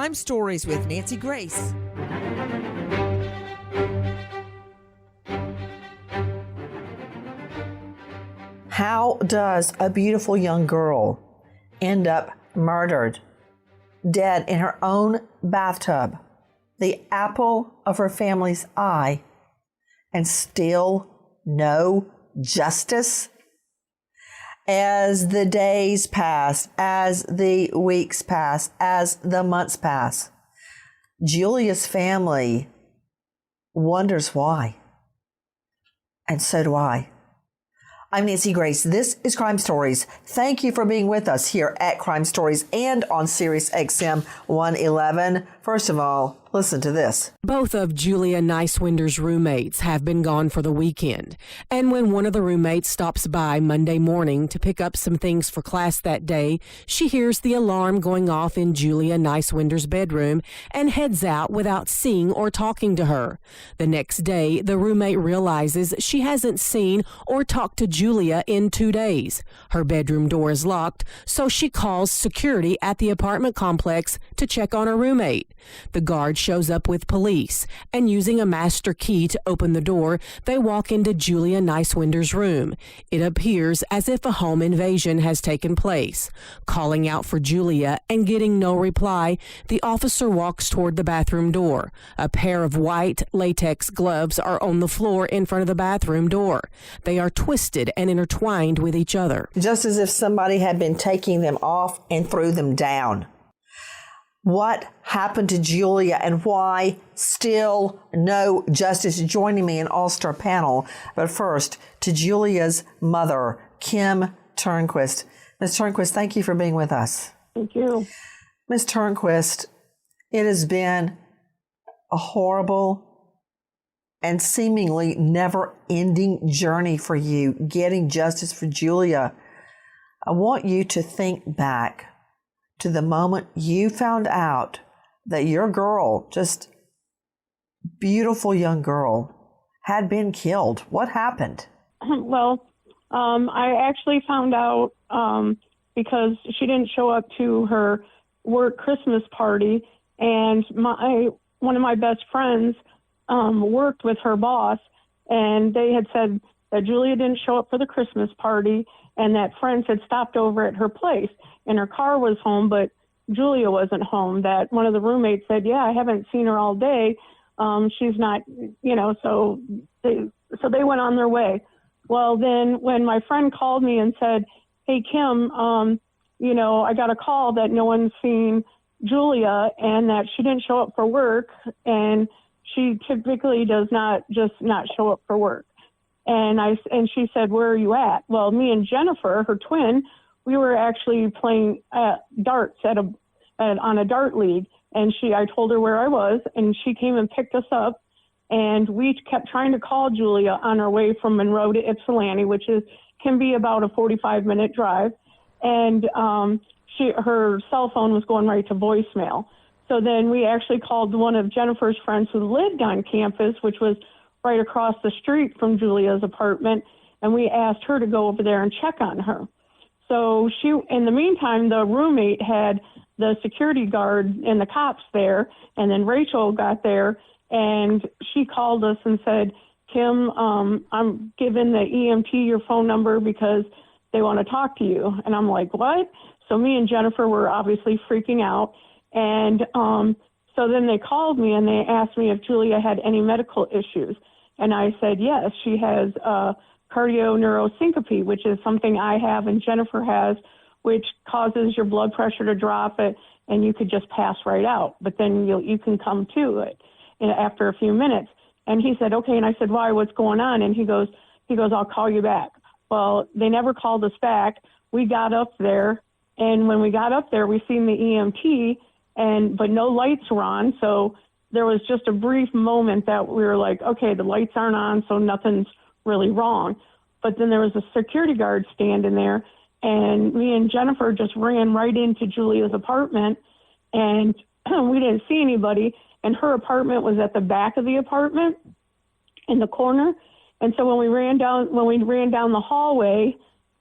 Crime Stories with Nancy Grace. How does a beautiful young girl end up murdered, dead in her own bathtub, the apple of her family's eye, and still no justice? As the days pass, as the weeks pass, as the months pass, Julia's family wonders why. And so do I. I'm Nancy Grace. This is Crime Stories. Thank you for being with us here at Crime Stories and on Sirius XM 111. First of all, listen to this. Both of Julia Niswender's roommates have been gone for the weekend. And when one of the roommates stops by Monday morning to pick up some things for class that day, she hears the alarm going off in Julia Niswender's bedroom and heads out without seeing or talking to her. The next day, the roommate realizes she hasn't seen or talked to Julia in 2 days. Her bedroom door is locked, so she calls security at the apartment complex to check on her roommate. The guard shows up with police, and using a master key to open the door, they walk into Julia Niswender's room. It appears as if a home invasion has taken place. Calling out for Julia and getting no reply, the officer walks toward the bathroom door. A pair of white latex gloves are on the floor in front of the bathroom door. They are twisted and intertwined with each other, just as if somebody had been taking them off and threw them down. What happened to Julia and why still no justice? Joining me in all-star panel. But first, to Julia's mother, Kim Turnquist. Ms. Turnquist, thank you for being with us. Thank you. Ms. Turnquist, it has been a horrible and seemingly never-ending journey for you getting justice for Julia. I want you to think back to the moment you found out that your girl, just beautiful young girl, had been killed. What happened? Well, I actually found out because she didn't show up to her work Christmas party, and one of my best friends worked with her boss, and they had said that Julia didn't show up for the Christmas party, and that friends had stopped over at her place, and her car was home, but Julia wasn't home. That one of the roommates said, yeah, I haven't seen her all day. She's not, so they went on their way. Well, then when my friend called me and said, hey, Kim, I got a call that no one's seen Julia and that she didn't show up for work, and she typically does not show up for work. And she said, where are you at? Well, me and Jennifer, her twin, we were actually playing darts on a dart league. And I told her where I was, and she came and picked us up. And we kept trying to call Julia on our way from Monroe to Ypsilanti, which can be about a 45-minute drive. And her cell phone was going right to voicemail. So then we actually called one of Jennifer's friends who lived on campus, which was right across the street from Julia's apartment, and we asked her to go over there and check on her. So in the meantime, the roommate had the security guard and the cops there, and then Rachel got there, and she called us and said, Kim, I'm giving the EMT your phone number because they want to talk to you. And I'm like, what? So me and Jennifer were obviously freaking out, and so then they called me and they asked me if Julia had any medical issues. And I said, yes, she has cardioneuropsyncope, which is something I have and Jennifer has, which causes your blood pressure to drop it, and you could just pass right out. But then you can come to it after a few minutes. And he said, okay. And I said, why? What's going on? And he goes, I'll call you back. Well, they never called us back. We got up there, and when we got up there, we seen the EMT, but no lights were on. So there was just a brief moment that we were like, okay, the lights aren't on, so nothing's really wrong. But then there was a security guard standing there, and me and Jennifer just ran right into Julia's apartment, and we didn't see anybody, and her apartment was at the back of the apartment in the corner. And so when we ran down the hallway,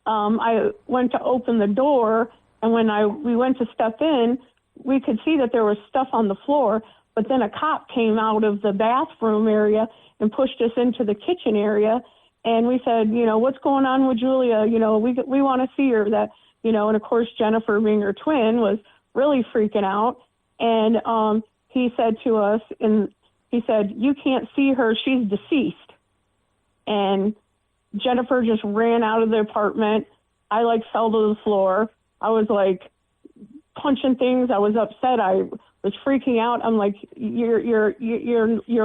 I went to open the door, and when we went to step in, we could see that there was stuff on the floor, but then a cop came out of the bathroom area and pushed us into the kitchen area. And we said, what's going on with Julia? We want to see her. And of course, Jennifer, being her twin, was really freaking out. And he said to us, you can't see her. She's deceased. And Jennifer just ran out of the apartment. I fell to the floor. I was punching things. I was upset. I was freaking out. I'm like, you're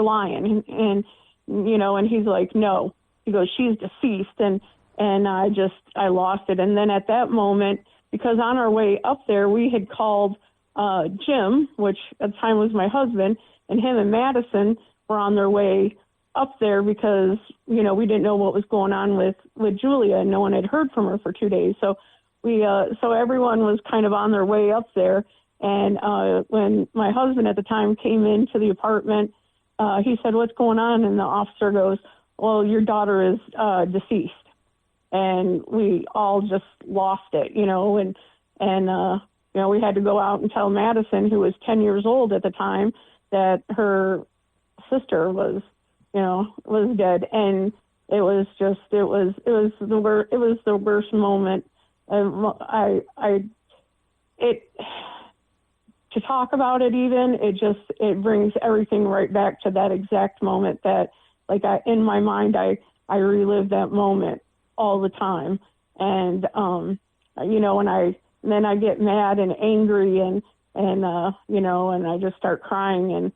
lying. And he's like, no. He goes, she's deceased. And I lost it. And then at that moment, because on our way up there, we had called Jim, which at the time was my husband, and him and Madison were on their way up there because, we didn't know what was going on with Julia, and no one had heard from her for 2 days. So so everyone was kind of on their way up there. And when my husband at the time came into the apartment, he said, what's going on? And the officer goes, well, your daughter is deceased. And we all just lost it, and we had to go out and tell Madison, who was 10 years old at the time, that her sister was dead. And it was the worst moment. To talk about it, even, it brings everything right back to that exact moment that, in my mind, I relive that moment all the time. And, and then I get mad and angry and I just start crying. And,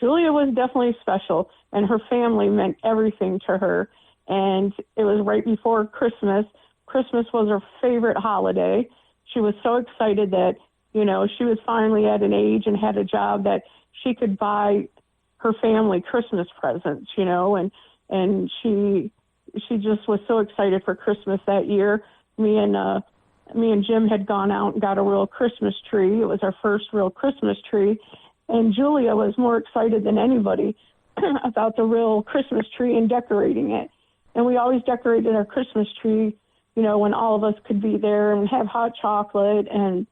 Julia was definitely special, and her family meant everything to her. And it was right before Christmas. Christmas was her favorite holiday. She was so excited that, she was finally at an age and had a job that she could buy her family Christmas presents, and she just was so excited for Christmas that year. Me and Jim had gone out and got a real Christmas tree. It was our first real Christmas tree. And Julia was more excited than anybody about the real Christmas tree and decorating it. And we always decorated our Christmas tree, when all of us could be there and have hot chocolate. And,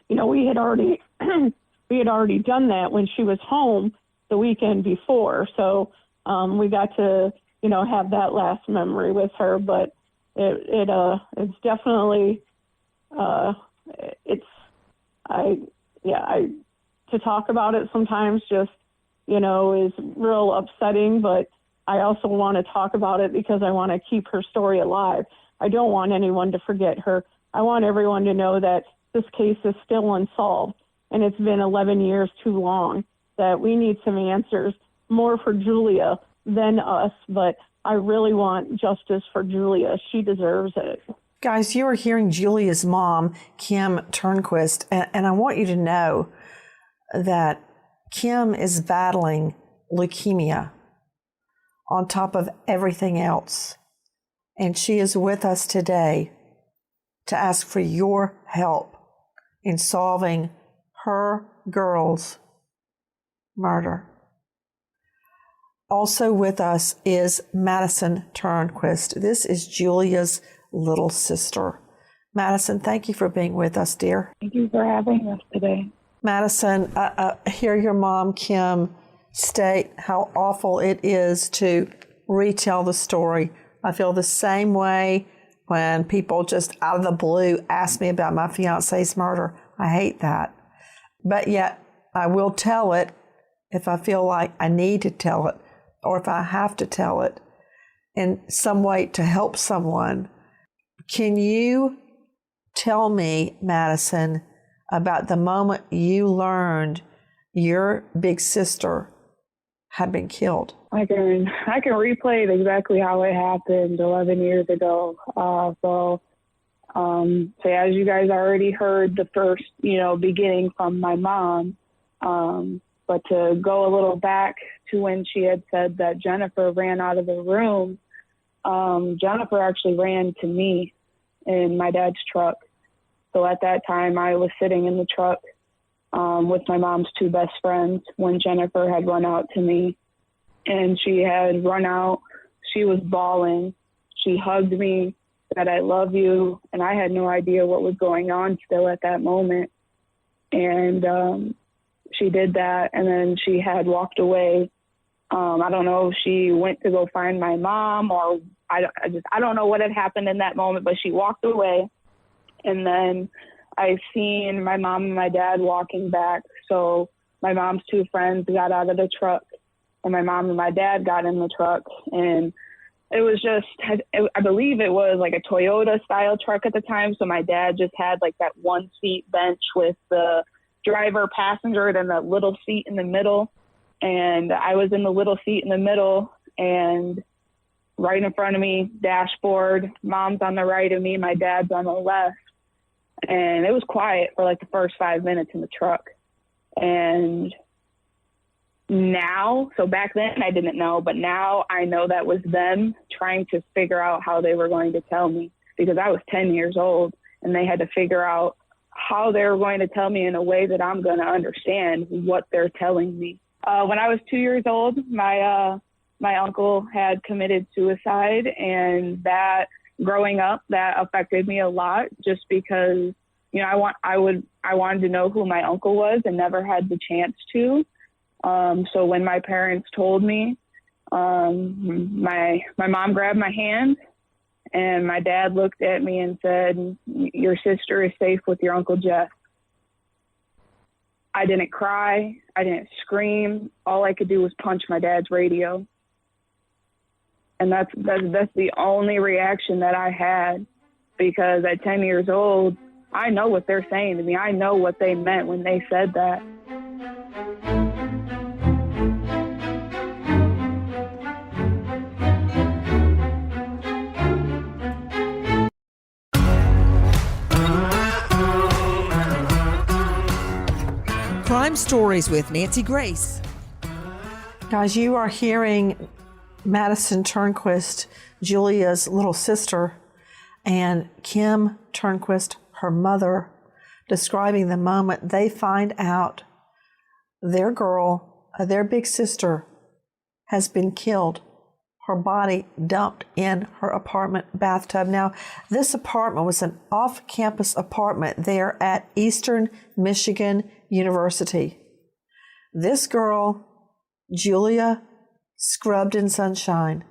we had already done that when she was home the weekend before. So we got to, have that last memory with her. But it's definitely, to talk about it sometimes just, is real upsetting, but I also want to talk about it because I want to keep her story alive. I don't want anyone to forget her. I want everyone to know that this case is still unsolved, and it's been 11 years too long, that we need some answers, more for Julia than us, but I really want justice for Julia. She deserves it. Guys, you are hearing Julia's mom, Kim Turnquist, and I want you to know that Kim is battling leukemia on top of everything else. And she is with us today to ask for your help in solving her girl's murder. Also with us is Madison Turnquist. This is Julia's little sister. Madison, thank you for being with us, dear. Thank you for having us today. Madison, hear your mom, Kim, state how awful it is to retell the story. I feel the same way when people just out of the blue ask me about my fiance's murder. I hate that. But yet I will tell it if I feel like I need to tell it, or if I have to tell it in some way to help someone. Can you tell me, Madison, about the moment you learned your big sister had been killed? I can replay it exactly how it happened 11 years ago. So as you guys already heard the first, beginning from my mom, but to go a little back to when she had said that Jennifer ran out of the room, Jennifer actually ran to me in my dad's truck. So at that time, I was sitting in the truck with my mom's two best friends when Jennifer had run out to me. And she had run out. She was bawling. She hugged me. that I love you. And I had no idea what was going on still at that moment. And she did that, and then she had walked away. I don't know if she went to go find my mom, or I don't know what had happened in that moment, but she walked away. And then I seen my mom and my dad walking back. So my mom's two friends got out of the truck, and my mom and my dad got in the truck. And it was just, I believe it was like a Toyota style truck at the time. So my dad just had like that one seat bench with the driver, passenger, and that little seat in the middle. And I was in the little seat in the middle, and right in front of me, dashboard, mom's on the right of me, my dad's on the left. And it was quiet for like the first 5 minutes in the truck. And now, so back then I didn't know, but now I know that was them trying to figure out how they were going to tell me, because I was 10 years old, and they had to figure out how they were going to tell me in a way that I'm going to understand what they're telling me. When I was 2 years old, my uncle had committed suicide, and that growing up, that affected me a lot, just because, you know, I wanted to know who my uncle was and never had the chance to. So when my parents told me, my mom grabbed my hand, and my dad looked at me and said, "Your sister is safe with your Uncle Jeff." I didn't cry. I didn't scream. All I could do was punch my dad's radio. And that's the only reaction that I had, because at 10 years old, I know what they're saying to me. I know what they meant when they said that. Crime Stories with Nancy Grace. Guys, you are hearing Madison Turnquist, Julia's little sister, and Kim Turnquist, her mother, describing the moment they find out their girl, their big sister, has been killed. Her body dumped in her apartment bathtub. Now, this apartment was an off-campus apartment there at Eastern Michigan University. This girl, Julia, scrubbed in sunshine.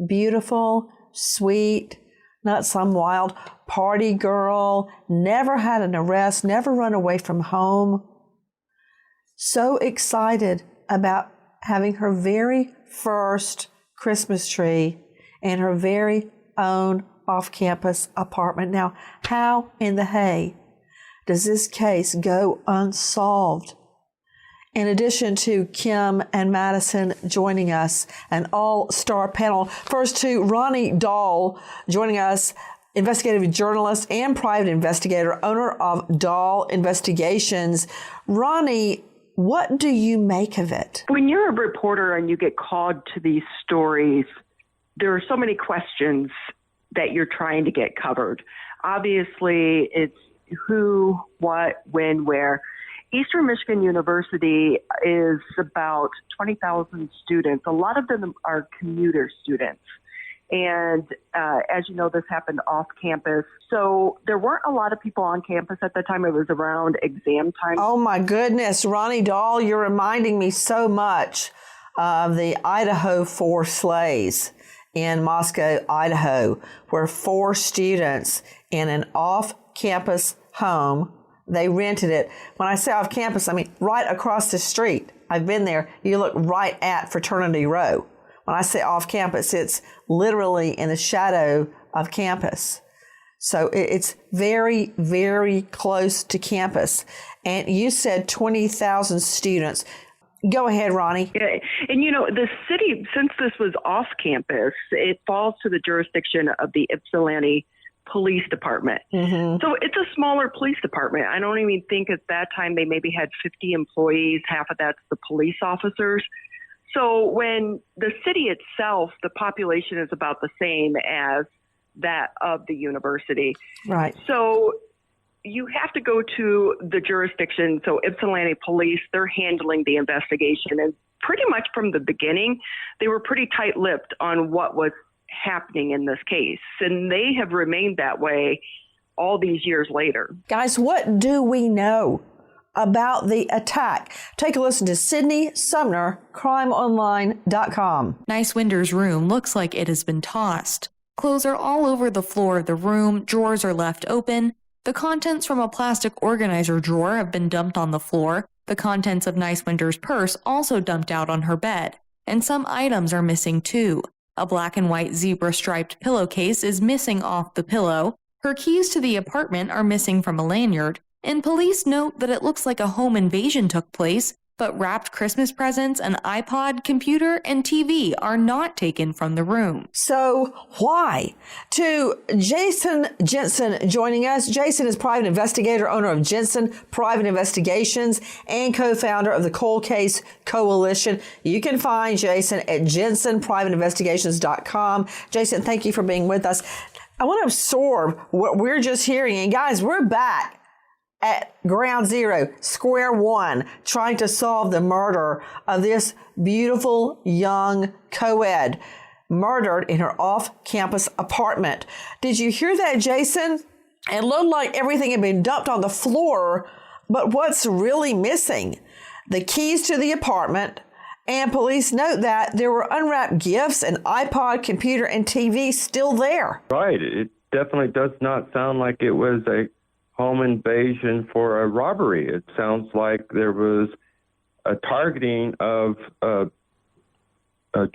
Beautiful, sweet, not some wild party girl, never had an arrest, never run away from home. So excited about having her very first Christmas tree and her very own off-campus apartment. Now, how in the hay does this case go unsolved? In addition to Kim and Madison joining us, an all-star panel. First to Ronnie Dahl joining us, investigative journalist and private investigator, owner of Dahl Investigations. Ronnie, what do you make of it? When you're a reporter and you get called to these stories, there are so many questions that you're trying to get covered. Obviously, it's who, what, when, where. Eastern Michigan University is about 20,000 students. A lot of them are commuter students. And as you know, this happened off campus. So there weren't a lot of people on campus at the time. It was around exam time. Oh, my goodness. Ronnie Dahl, you're reminding me so much of the Idaho 4 sleighs in Moscow, Idaho, where 4 students in an off-campus home, they rented it. When I say off campus, I mean right across the street. I've been there. You look right at Fraternity Row. When I say off campus, it's literally in the shadow of campus. So it's very, very close to campus. And you said 20,000 students. Go ahead, Ronnie. Yeah. And, you know, the city, since this was off campus, it falls to the jurisdiction of the Ypsilanti Police Department. Mm-hmm. So it's a smaller police department. I don't even think at that time they maybe had 50 employees. Half of that's the police officers. So when the city itself, the population is about the same as that of the university. Right. So you have to go to the jurisdiction. So Ypsilanti Police, they're handling the investigation. And pretty much from the beginning, they were pretty tight-lipped on what was happening in this case. And they have remained that way all these years later. Guys, what do we know about the attack? Take a listen to Sydney Sumner, crimeonline.com. Niswender's room looks like it has been tossed. Clothes are all over the floor of the room, drawers are left open. The contents from a plastic organizer drawer have been dumped on the floor. The contents of Niswender's purse also dumped out on her bed. And some items are missing too. A black and white zebra-striped pillowcase is missing off the pillow. Her keys to the apartment are missing from a lanyard. And police note that it looks like a home invasion took place, but wrapped Christmas presents, an iPod, computer, and TV are not taken from the room. So why? To Jason Jensen joining us. Jason is private investigator, owner of Jensen Private Investigations, and co-founder of the Cold Case Coalition. You can find Jason at jensenprivateinvestigations.com. Jason, thank you for being with us. I want to absorb what we're just hearing. And guys, we're back at ground zero, square one, trying to solve the murder of this beautiful young co-ed murdered in her off-campus apartment. Did you hear that, Jason? It looked like everything had been dumped on the floor, but what's really missing? The keys to the apartment, and police note that there were unwrapped gifts, an iPod, computer, and TV still there. Right. It definitely does not sound like it was a home invasion for a robbery. It sounds like there was a targeting of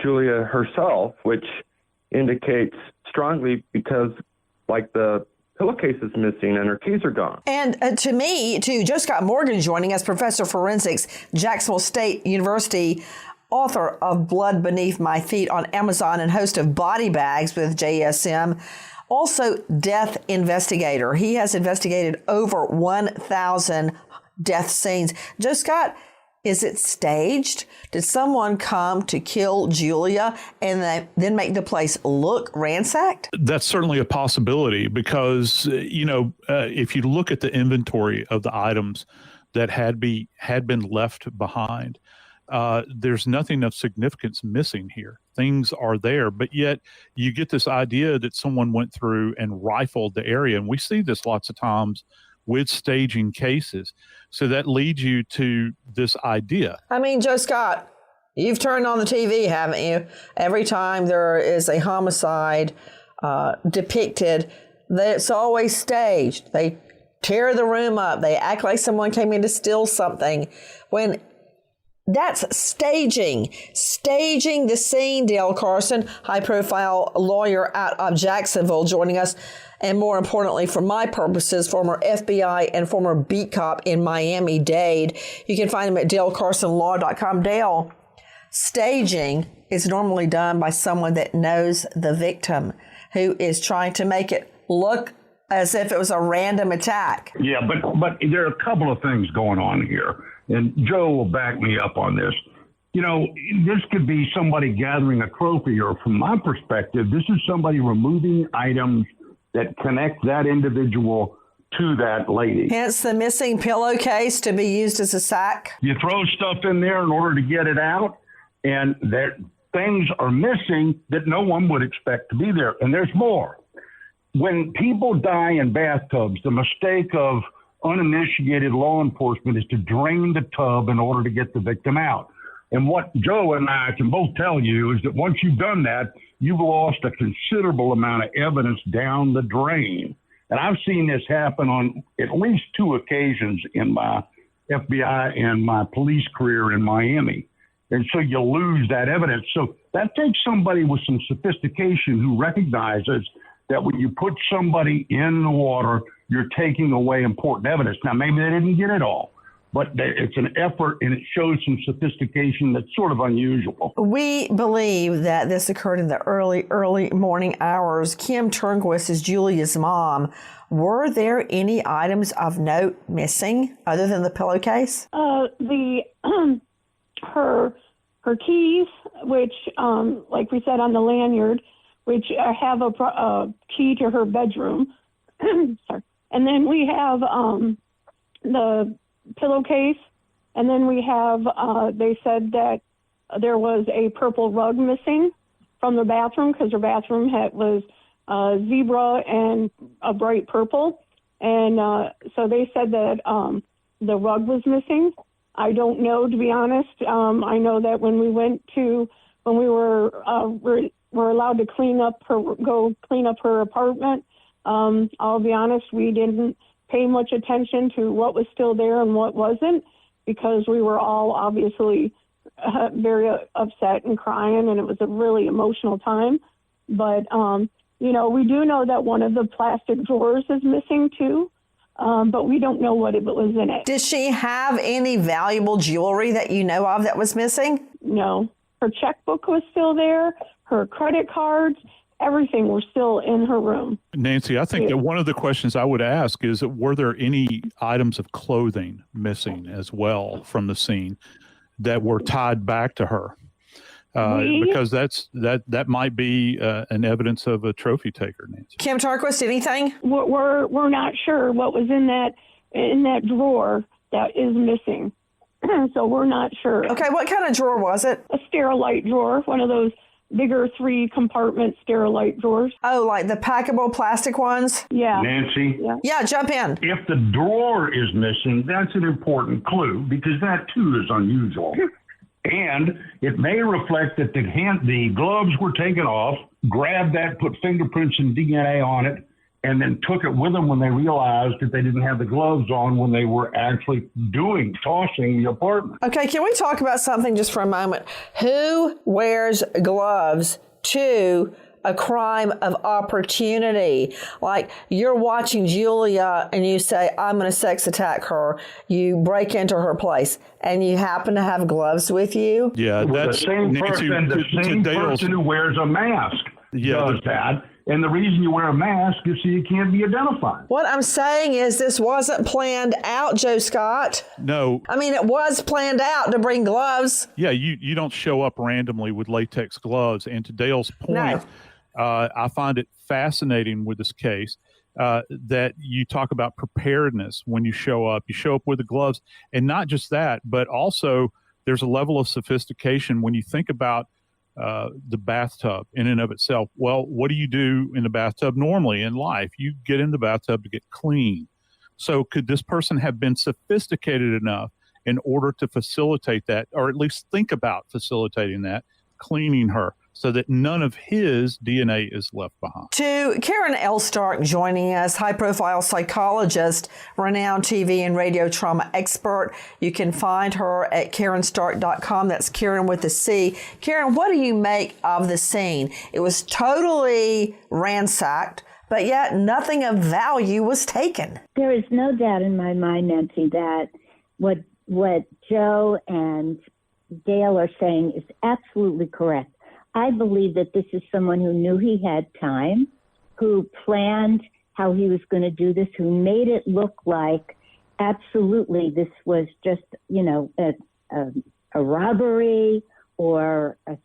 Julia herself, which indicates strongly because, like, the pillowcase is missing and her keys are gone. And to Joe Scott Morgan joining us, professor of forensics, Jacksonville State University, author of Blood Beneath My Feet on Amazon, and host of Body Bags with JSM. Also, death investigator. He has investigated over 1,000 death scenes. Joe Scott, is it staged? Did someone come to kill Julia and then make the place look ransacked? That's certainly a possibility because, if you look at the inventory of the items that had been left behind, there's nothing of significance missing here. Things are there, but yet you get this idea that someone went through and rifled the area. And we see this lots of times with staging cases. So that leads you to this idea. I mean, Joe Scott, you've turned on the TV, haven't you? Every time there is a homicide depicted, it's always staged. They tear the room up. They act like someone came in to steal something when that's staging the scene. Dale Carson, high-profile lawyer out of Jacksonville, joining us. And more importantly, for my purposes, former FBI and former beat cop in Miami-Dade. You can find him at dalecarsonlaw.com. Dale, staging is normally done by someone that knows the victim, who is trying to make it look as if it was a random attack. Yeah, but there are a couple of things going on here. And Joe will back me up on this. This could be somebody gathering a trophy, or from my perspective, this is somebody removing items that connect that individual to that lady. Hence the missing pillowcase to be used as a sack. You throw stuff in there in order to get it out, and there things are missing that no one would expect to be there. And there's more. When people die in bathtubs, the mistake of uninitiated law enforcement is to drain the tub in order to get the victim out. And what Joe and I can both tell you is that once you've done that, you've lost a considerable amount of evidence down the drain. And I've seen this happen on at least 2 occasions in my FBI and my police career in Miami. And so you lose that evidence. So that takes somebody with some sophistication who recognizes that when you put somebody in the water, you're taking away important evidence. Now, maybe they didn't get it all, but it's an effort and it shows some sophistication that's sort of unusual. We believe that this occurred in the early morning hours. Kim Turnquist is Julia's mom. Were there any items of note missing other than the pillowcase? Her keys, which, like we said on the lanyard, which have a key to her bedroom. Sorry. And then we have the pillowcase, and then we have, they said that there was a purple rug missing from the bathroom because her bathroom was zebra and a bright purple. And so they said that the rug was missing. I don't know, to be honest. I know that when we were allowed to go clean up her apartment, I'll be honest, we didn't pay much attention to what was still there and what wasn't, because we were all obviously very upset and crying, and it was a really emotional time. But, we do know that one of the plastic drawers is missing too, but we don't know what it was in it. Did she have any valuable jewelry that you know of that was missing? No. Her checkbook was still there, her credit cards, everything were still in her room. Nancy, I think that one of the questions I would ask is, were there any items of clothing missing as well from the scene that were tied back to her? Because that might be an evidence of a trophy taker, Nancy. Kim Tarquist, anything? We're not sure what was in that drawer that is missing. So we're not sure. Okay, what kind of drawer was it? A Sterilite drawer, one of those bigger 3-compartment Sterilite drawers. Oh, like the packable plastic ones? Yeah. Nancy? Yeah, jump in. If the drawer is missing, that's an important clue because that too is unusual. And it may reflect that the gloves were taken off, grabbed that, put fingerprints and DNA on it, and then took it with them when they realized that they didn't have the gloves on when they were actually tossing the apartment. Okay, can we talk about something just for a moment? Who wears gloves to a crime of opportunity? Like, you're watching Julia and you say, I'm going to sex attack her. You break into her place and you happen to have gloves with you. Yeah, that's the same person who wears a mask does that. And the reason you wear a mask is so you can't be identified. What I'm saying is this wasn't planned out, Joe Scott. No. I mean, it was planned out to bring gloves. Yeah, you don't show up randomly with latex gloves. And to Dale's point, I find it fascinating with this case that you talk about preparedness when you show up. You show up with the gloves. And not just that, but also there's a level of sophistication when you think about the bathtub in and of itself. Well, what do you do in the bathtub normally in life? You get in the bathtub to get clean. So could this person have been sophisticated enough in order to facilitate that, or at least think about facilitating that, cleaning her, so that none of his DNA is left behind? To Karen L. Stark joining us, high-profile psychologist, renowned TV and radio trauma expert. You can find her at KarenStark.com. That's Karen with a C. Karen, what do you make of the scene? It was totally ransacked, but yet nothing of value was taken. There is no doubt in my mind, Nancy, that what Joe and Dale are saying is absolutely correct. I believe that this is someone who knew he had time, who planned how he was going to do this, who made it look like absolutely this was just, a robbery or a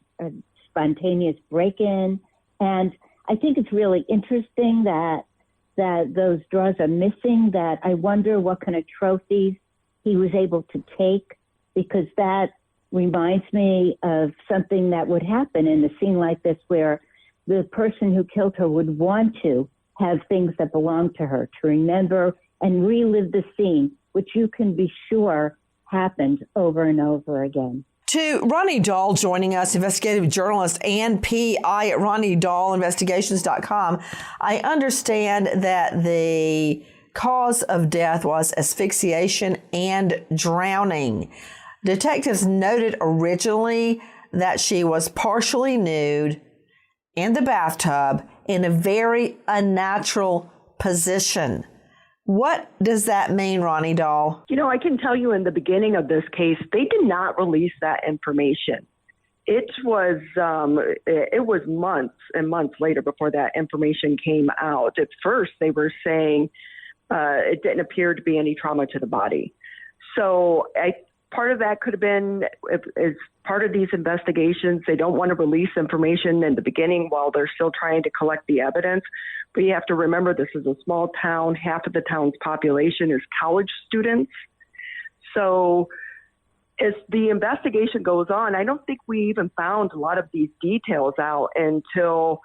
spontaneous break-in. And I think it's really interesting that those drawers are missing, that I wonder what kind of trophies he was able to take, because that reminds me of something that would happen in a scene like this, where the person who killed her would want to have things that belong to her, to remember and relive the scene, which you can be sure happened over and over again. To Ronnie Dahl joining us, investigative journalist and PI at RonnieDahlInvestigations.com. I understand that the cause of death was asphyxiation and drowning. Detectives noted originally that she was partially nude in the bathtub in a very unnatural position. What does that mean, Ronnie Dahl? I can tell you in the beginning of this case, they did not release that information. It was months and months later before that information came out. At first, they were saying it didn't appear to be any trauma to the body. So part of that could have been, as part of these investigations, they don't want to release information in the beginning while they're still trying to collect the evidence. But you have to remember, this is a small town. Half of the town's population is college students. So as the investigation goes on, I don't think we even found a lot of these details out until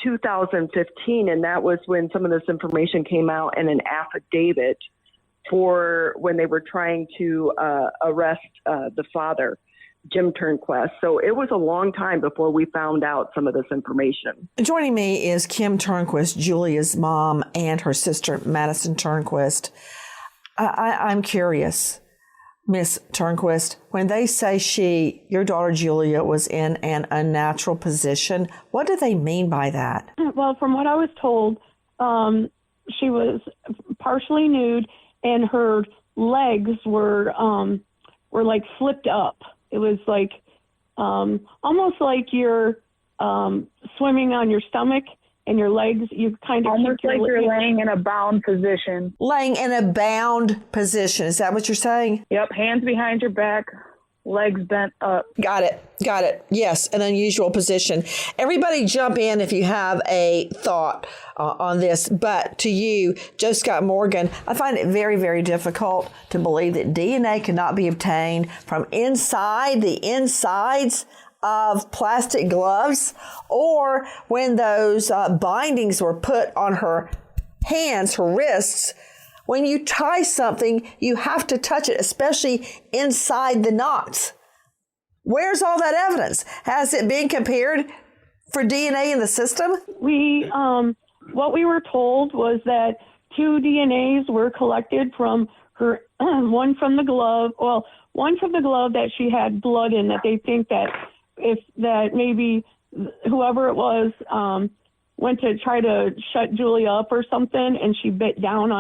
2015, and that was when some of this information came out in an affidavit for when they were trying to arrest the father, Jim Turnquist. So it was a long time before we found out some of this information. Joining me is Kim Turnquist, Julia's mom, and her sister, Madison Turnquist. I'm curious, Miss Turnquist, when they say your daughter Julia, was in an unnatural position, what do they mean by that? Well, from what I was told, she was partially nude, and her legs were like flipped up. It was like almost like you're swimming on your stomach, and your legs, you kind of almost like you're laying in a bound position. Laying in a bound position. Is that what you're saying? Yep. Hands behind your back, legs bent up. Got it. Yes, an unusual position. Everybody jump in if you have a thought on this. But to you, Joe Scott Morgan, I find it very, very difficult to believe that DNA cannot be obtained from inside the insides of plastic gloves, or when those bindings were put on her hands, her wrists. When you tie something, you have to touch it, especially inside the knots. Where's all that evidence? Has it been compared for DNA in the system? What we were told was that 2 DNAs were collected from her, one from the glove that she had blood in, that they think that maybe whoever it was went to try to shut Julia up or something, and she bit down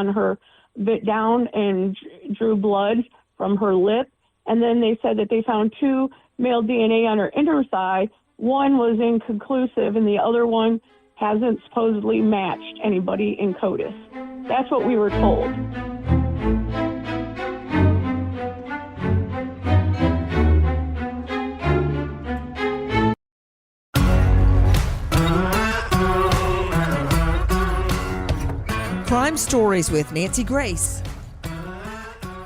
and drew blood from her lip. And then they said that they found 2 male DNA on her inner thigh. One was inconclusive, and the other one hasn't supposedly matched anybody in CODIS. That's what we were told. Crime Stories with Nancy Grace.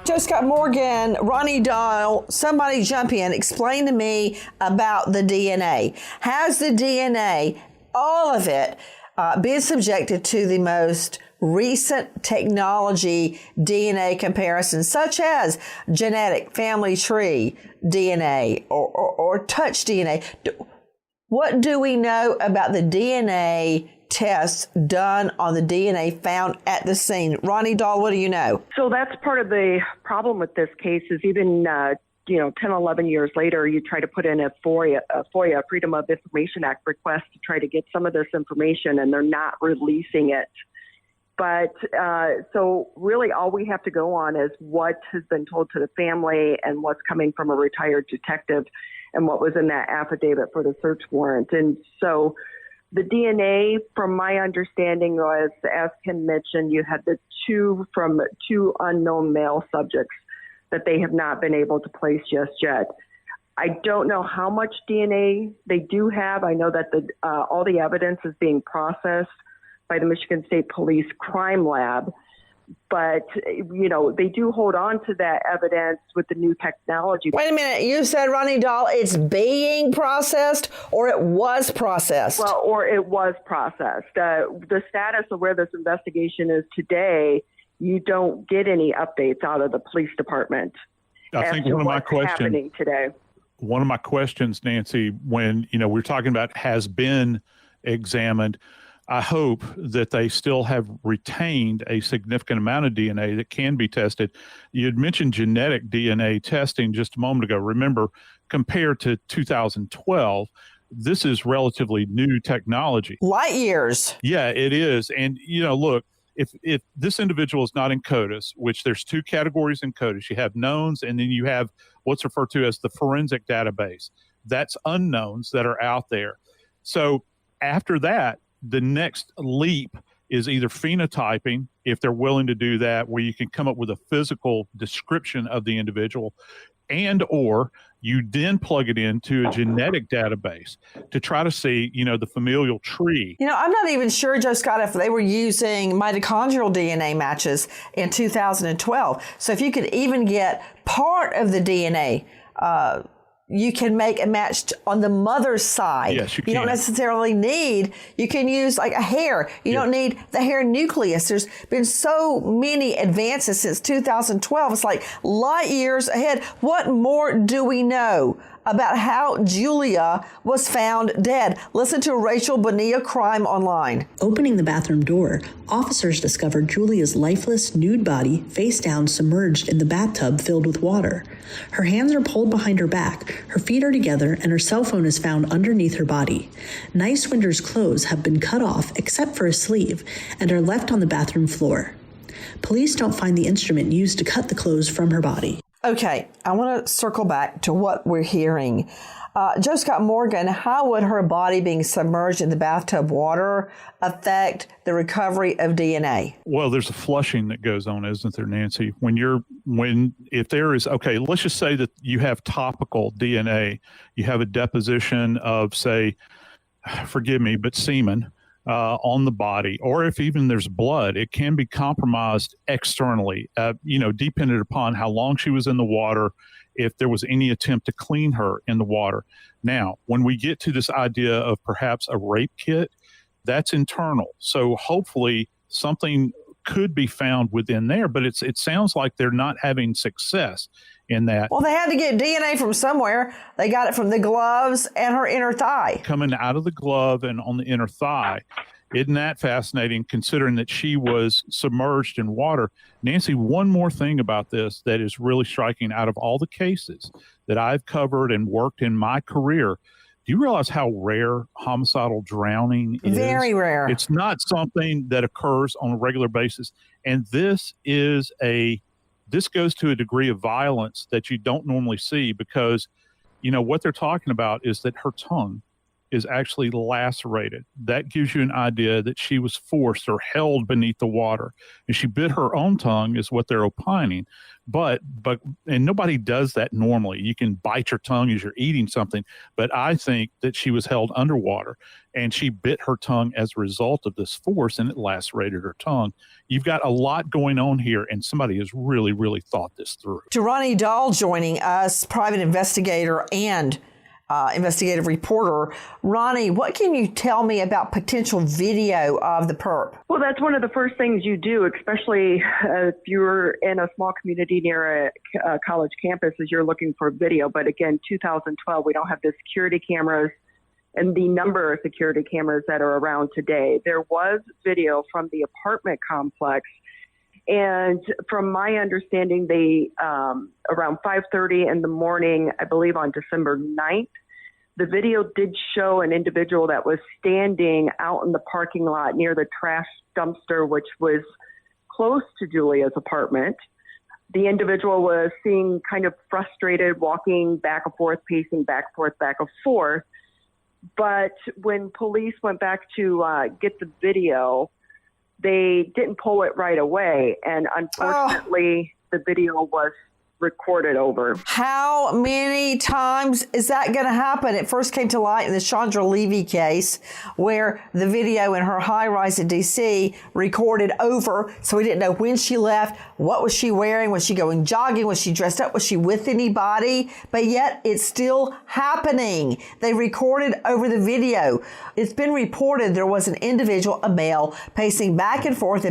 Joe Scott Morgan, Ronnie Dahl, somebody jump in. Explain to me about the DNA. Has the DNA, all of it, been subjected to the most recent technology DNA comparisons, such as genetic family tree DNA or touch DNA? What do we know about the DNA tests done on the DNA found at the scene? Ronnie Dahl, what do you know? So that's part of the problem with this case is even, 10, 11 years later, you try to put in a FOIA, Freedom of Information Act request to try to get some of this information, and they're not releasing it. But so really all we have to go on is what has been told to the family and what's coming from a retired detective and what was in that affidavit for the search warrant. And so the DNA, from my understanding, was, as Ken mentioned, you had the 2 from 2 unknown male subjects that they have not been able to place just yet. I don't know how much DNA they do have. I know that all the evidence is being processed by the Michigan State Police Crime Lab. But, they do hold on to that evidence with the new technology. Wait a minute. You said, Ronnie Dahl, it's being processed or it was processed? Well, or it was processed. The status of where this investigation is today, you don't get any updates out of the police department. I think one of my questions happening today. One of my questions, Nancy, when, we're talking about has been examined, I hope that they still have retained a significant amount of DNA that can be tested. You had mentioned genetic DNA testing just a moment ago. Remember, compared to 2012, this is relatively new technology. Light years. Yeah, it is. And, look, if this individual is not in CODIS, which there's 2 categories in CODIS, you have knowns and then you have what's referred to as the forensic database. That's unknowns that are out there. So after that, the next leap is either phenotyping, if they're willing to do that, where you can come up with a physical description of the individual, and or you then plug it into a genetic database to try to see, the familial tree. I'm not even sure, Joe Scott, if they were using mitochondrial DNA matches in 2012. So if you could even get part of the DNA you can make a match on the mother's side. Yes, you can. You don't necessarily need, you can use like a hair. You don't need the hair nucleus. There's been so many advances since 2012. It's like light years ahead. What more do we know about how Julia was found dead? Listen to Rachel Bonilla, Crime Online. Opening the bathroom door, officers discovered Julia's lifeless, nude body face down, submerged in the bathtub filled with water. Her hands are pulled behind her back, her feet are together, and her cell phone is found underneath her body. Niswender's clothes have been cut off except for a sleeve and are left on the bathroom floor. Police don't find the instrument used to cut the clothes from her body. Okay, I want to circle back to what we're hearing. Joe Scott Morgan, how would her body being submerged in the bathtub water affect the recovery of DNA? Well, there's a flushing that goes on, isn't there, Nancy? If there is, okay, let's just say that you have topical DNA, you have a deposition of, say, forgive me, but semen on the body, or if even there's blood, it can be compromised externally, dependent upon how long she was in the water, if there was any attempt to clean her in the water. Now, when we get to this idea of perhaps a rape kit, that's internal. So hopefully something could be found within there, but it sounds like they're not having success in that. Well, they had to get DNA from somewhere. They got it from the gloves and her inner thigh. Coming out of the glove and on the inner thigh. Isn't that fascinating, considering that she was submerged in water? Nancy, one more thing about this that is really striking. Out of all the cases that I've covered and worked in my career, do you realize how rare homicidal drowning is? Very rare. It's not something that occurs on a regular basis. And this goes to a degree of violence that you don't normally see, because, what they're talking about is that her tongue is actually lacerated. That gives you an idea that she was forced or held beneath the water. And she bit her own tongue, is what they're opining. And nobody does that normally. You can bite your tongue as you're eating something, but I think that she was held underwater and she bit her tongue as a result of this force, and it lacerated her tongue. You've got a lot going on here, and somebody has really, really thought this through. Ronnie Dahl joining us, private investigator and investigative reporter. Ronnie, what can you tell me about potential video of the perp? Well, that's one of the first things you do, especially if you're in a small community near a college campus, is you're looking for video. But again, 2012, we don't have the security cameras and the number of security cameras that are around today. There was video from the apartment complex. And from my understanding, they around 5:30 in the morning, I believe on December 9th, the video did show an individual that was standing out in the parking lot near the trash dumpster, which was close to Julia's apartment. The individual was seen kind of frustrated, walking back and forth, pacing back and forth. But when police went back to get the video, they didn't pull it right away. And unfortunately, the video was recorded over. How many times is that going to happen? It first came to light in the Chandra Levy case, where the video in her high rise in D.C. recorded over, so we didn't know when she left, what was she wearing, was she going jogging, was she dressed up, was she with anybody? But yet it's still happening. They recorded over the video. It's been reported there was an individual, a male, pacing back and forth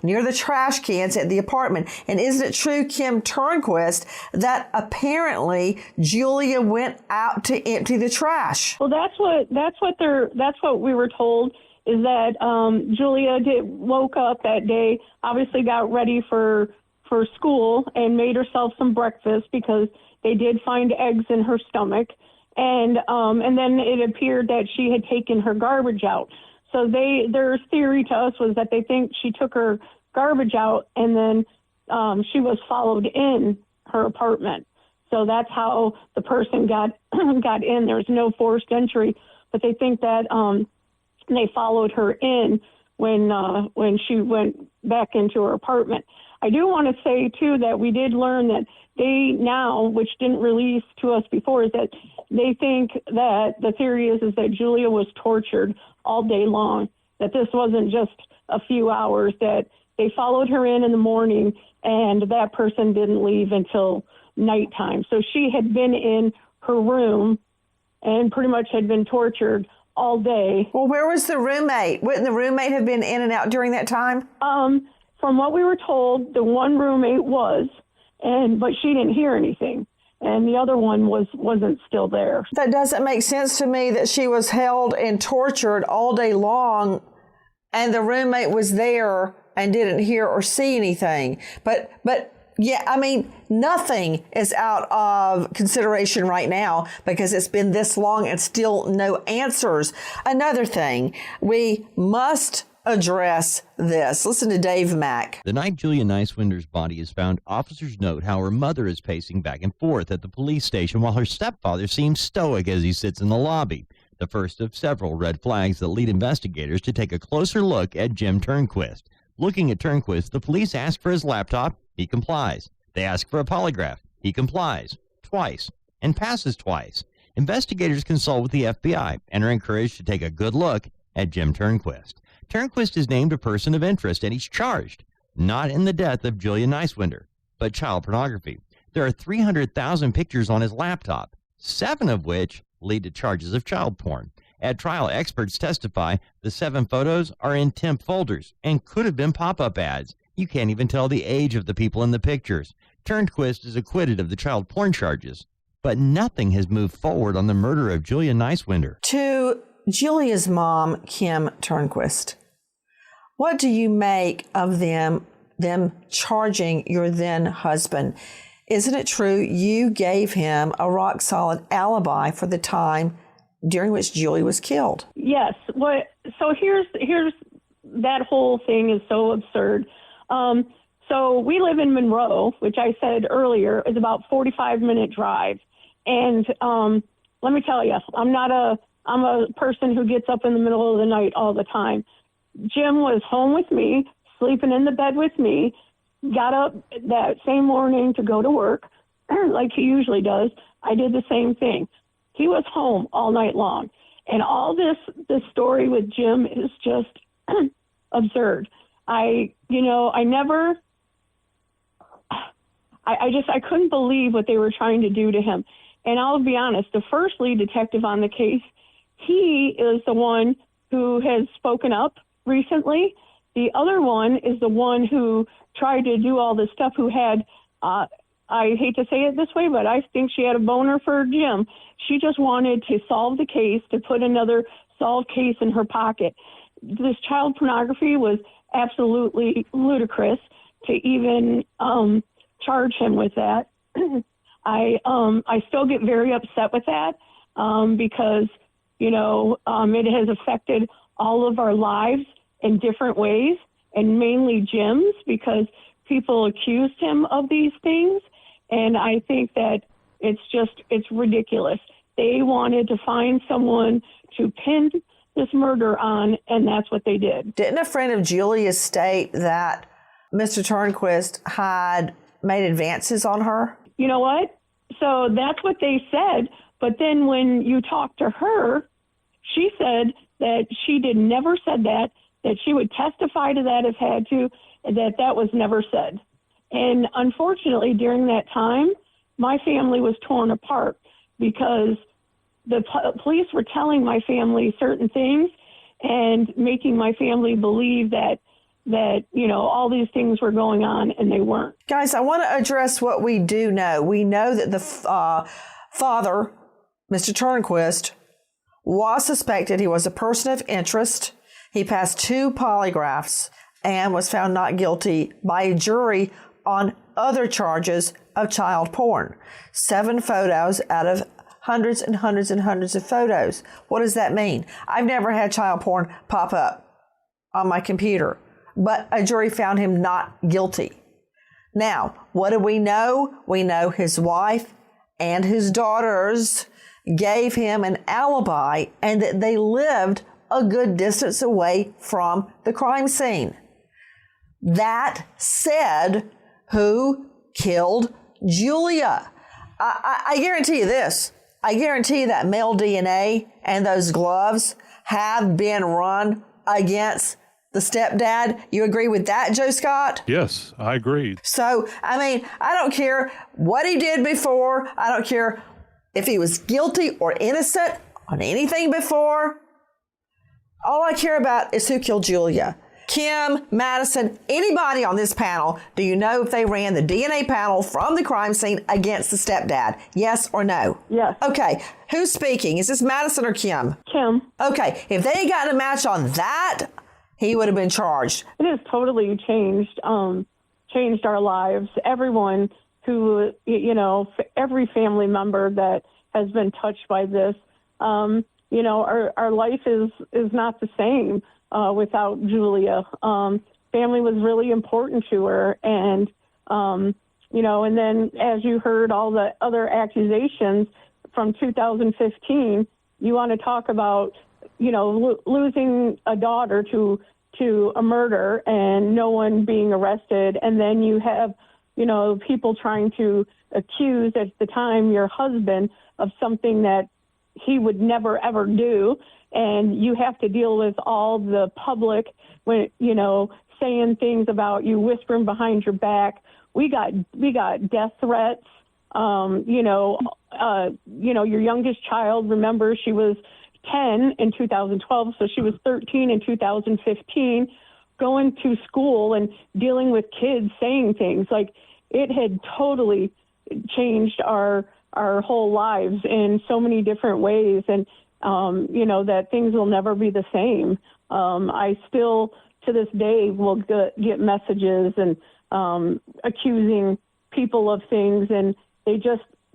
near the trash cans at the apartment. And isn't it true, Kim Turnquist, that apparently Julia went out to empty the trash? Well, that's what we were told, is that Julia woke up that day, obviously got ready for school and made herself some breakfast, because they did find eggs in her stomach. And then it appeared that she had taken her garbage out. So their theory to us was that they think she took her garbage out and then she was followed in her apartment. So that's how the person got in. There's no forced entry, but they think that they followed her in when she went back into her apartment. I do want to say, too, that we did learn that they now, which didn't release to us before, is that they think that the theory is that Julia was tortured all day long, that this wasn't just a few hours, that they followed her in the morning and that person didn't leave until nighttime. So she had been in her room and pretty much had been tortured all day. Well, where was the roommate? Wouldn't the roommate have been in and out during that time? From what we were told, the one roommate was, but she didn't hear anything. And the other one wasn't still there. That doesn't make sense to me that she was held and tortured all day long and the roommate was there and didn't hear or see anything. But yeah, I mean, nothing is out of consideration right now because it's been this long and still no answers. Another thing, we must address this. Listen to Dave Mack. The night Julia Niswender's body is found, officers note how her mother is pacing back and forth at the police station while her stepfather seems stoic as he sits in the lobby. The first of several red flags that lead investigators to take a closer look at Jim Turnquist. Looking at Turnquist, the police ask for his laptop. He complies. They ask for a polygraph. He complies twice and passes twice. Investigators consult with the FBI and are encouraged to take a good look at Jim Turnquist. Turnquist is named a person of interest and he's charged, not in the death of Julia Niswender, but child pornography. There are 300,000 pictures on his laptop, 7 of which lead to charges of child porn. At trial, experts testify the 7 photos are in temp folders and could have been pop-up ads. You can't even tell the age of the people in the pictures. Turnquist is acquitted of the child porn charges, but nothing has moved forward on the murder of Julia Niswender. To Julia's mom, Kim Turnquist, what do you make of them charging your then husband? Isn't it true you gave him a rock-solid alibi for the time during which Julie was killed? Yes. So here's that whole thing is so absurd. So we live in Monroe, which I said earlier is about 45-minute drive. And let me tell you, I'm a person who gets up in the middle of the night all the time. Jim was home with me, sleeping in the bed with me, got up that same morning to go to work like he usually does. I did the same thing. He was home all night long. And all this story with Jim is just absurd. I couldn't believe what they were trying to do to him. And I'll be honest, the first lead detective on the case, he is the one who has spoken up recently. The other one is the one who tried to do all this stuff, who had, I hate to say it this way, but I think she had a boner for Jim. She just wanted to solve the case, to put another solved case in her pocket. This child pornography was absolutely ludicrous to even charge him with that. I still get very upset with that because, it has affected all of our lives in different ways, and mainly Jim's, because people accused him of these things. And I think that it's ridiculous. They wanted to find someone to pin this murder on, and that's what they did. Didn't a friend of Julia's state that Mr. Turnquist had made advances on her? You know what? So that's what they said. But then when you talk to her, she said that she never said that she would testify to that if had to, and that was never said. And unfortunately, during that time, my family was torn apart because the police were telling my family certain things and making my family believe that all these things were going on, and they weren't. Guys, I want to address what we do know. We know that the father, Mr. Turnquist, was suspected. He was a person of interest. He passed 2 polygraphs and was found not guilty by a jury on other charges of child porn. 7 photos out of hundreds and hundreds and hundreds of photos. What does that mean? I've never had child porn pop up on my computer, but a jury found him not guilty. Now, what do we know? We know his wife and his daughters gave him an alibi and that they lived a good distance away from the crime scene. That said, who killed Julia? I guarantee you this. I guarantee you that male DNA and those gloves have been run against the stepdad. You agree with that, Joe Scott? Yes, I agree. So, I mean, I don't care what he did before. I don't care if he was guilty or innocent on anything before. All I care about is who killed Julia. Kim, Madison, anybody on this panel, do you know if they ran the DNA panel from the crime scene against the stepdad? Yes or no? Yes. Okay. Who's speaking? Is this Madison or Kim? Kim. Okay. If they had gotten a match on that, he would have been charged. It has totally changed our lives. Everyone who, every family member that has been touched by this, our life is not the same without Julia. Family was really important to her. And, and then as you heard all the other accusations from 2015, you want to talk about, losing a daughter to a murder and no one being arrested. And then you have, people trying to accuse at the time your husband of something that he would never, ever do. And you have to deal with all the public, when, saying things about you, whispering behind your back. We got death threats. Your youngest child, remember, she was 10 in 2012, so she was 13 in 2015, going to school and dealing with kids saying things. Like, it had totally changed our whole lives in so many different ways, and that things will never be the same. I still, to this day, will get messages and accusing people of things, and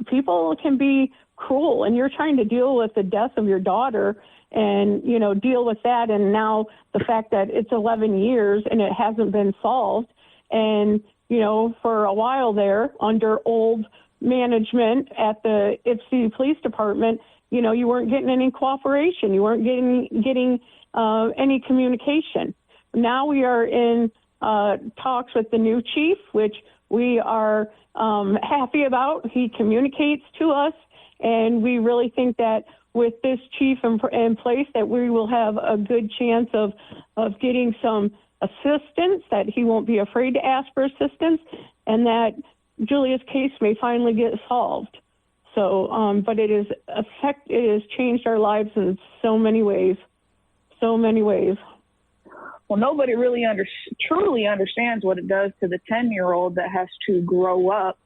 people can be cruel, and you're trying to deal with the death of your daughter and, deal with that. And now the fact that it's 11 years and it hasn't been solved. And, for a while there, under old management at the Ypsi Police Department, you weren't getting any cooperation. You weren't getting any communication. Now we are in talks with the new chief, which we are happy about. He communicates to us, and we really think that with this chief in place that we will have a good chance of getting some assistance, that he won't be afraid to ask for assistance, and that Julia's case may finally get solved. So, but it has changed our lives in so many ways. Well, nobody really truly understands what it does to the 10-year-old that has to grow up,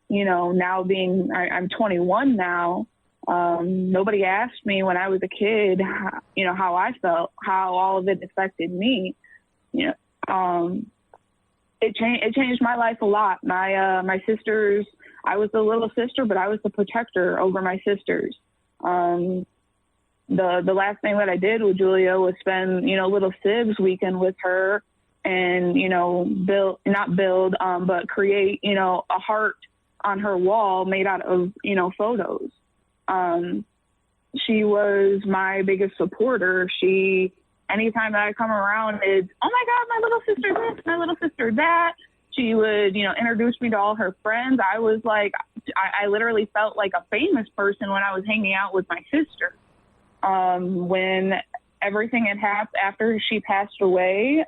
now being, I'm 21 now. Nobody asked me when I was a kid, how I felt, how all of it affected me. It changed my life a lot. My sisters, I was the little sister, but I was the protector over my sisters. The last thing that I did with Julia was spend, little Sibs weekend with her and, but create, a heart on her wall made out of, photos. She was my biggest supporter. Anytime that I come around, it's, oh my God, my little sister this, my little sister that. She would, introduce me to all her friends. I was like, I literally felt like a famous person when I was hanging out with my sister. When everything had happened after she passed away,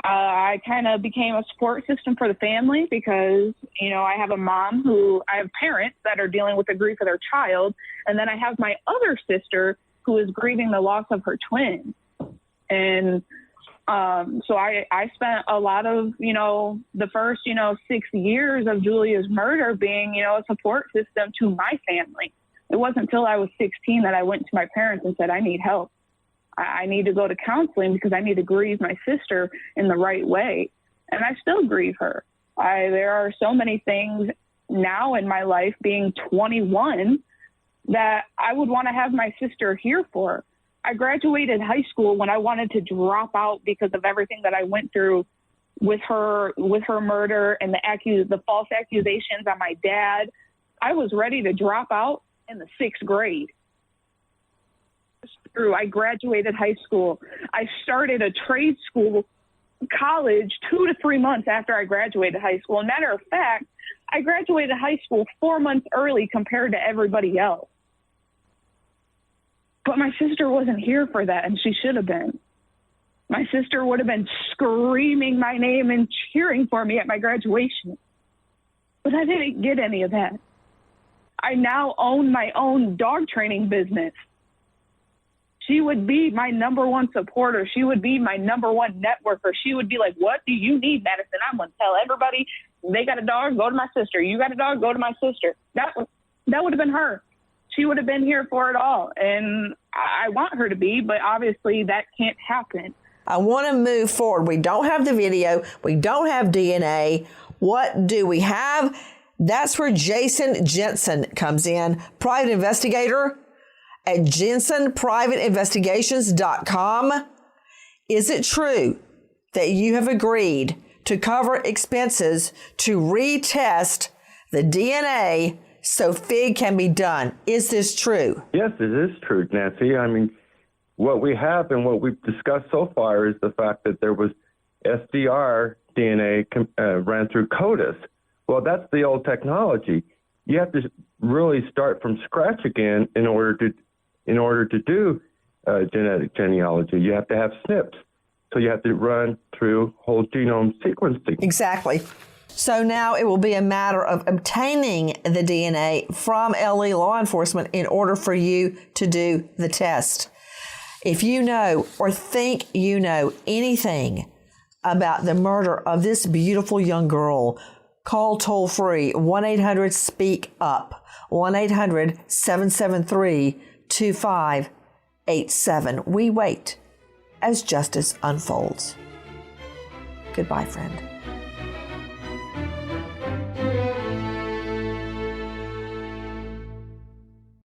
I kind of became a support system for the family because, I have I have parents that are dealing with the grief of their child. And then I have my other sister who is grieving the loss of her twin. And so I spent a lot of, the first, 6 years of Julia's murder being, a support system to my family. It wasn't until I was 16 that I went to my parents and said, I need help. I need to go to counseling because I need to grieve my sister in the right way. And I still grieve her. There are so many things now in my life, being 21, that I would want to have my sister here for. I graduated high school when I wanted to drop out because of everything that I went through with her murder and the false accusations on my dad. I was ready to drop out in the 6th grade. I graduated high school. I started a trade school college 2 to 3 months after I graduated high school. As a matter of fact, I graduated high school 4 months early compared to everybody else. But my sister wasn't here for that, and she should have been. My sister would have been screaming my name and cheering for me at my graduation. But I didn't get any of that. I now own my own dog training business. She would be my number one supporter. She would be my number one networker. She would be like, what do you need, Madison? I'm going to tell everybody, they got a dog, go to my sister. You got a dog, go to my sister. That would have been her. She would have been here for it all. And I want her to be, but obviously that can't happen. I want to move forward. We don't have the video. We don't have DNA. What do we have? That's where Jason Jensen comes in, private investigator at jensenprivateinvestigations.com. Is it true that you have agreed to cover expenses to retest the DNA so FIG can be done? Is this true? Yes, it is true, Nancy. I mean, what we have and what we've discussed so far is the fact that there was SDR DNA ran through CODIS. Well, that's the old technology. You have to really start from scratch again in order to do genetic genealogy. You have to have SNPs. So you have to run through whole genome sequencing. Exactly. So now it will be a matter of obtaining the DNA from LE law enforcement in order for you to do the test. If you know or think you know anything about the murder of this beautiful young girl, call toll free 1-800-SPEAK-UP, 1-800-773-2587. We wait as justice unfolds. Goodbye, friend.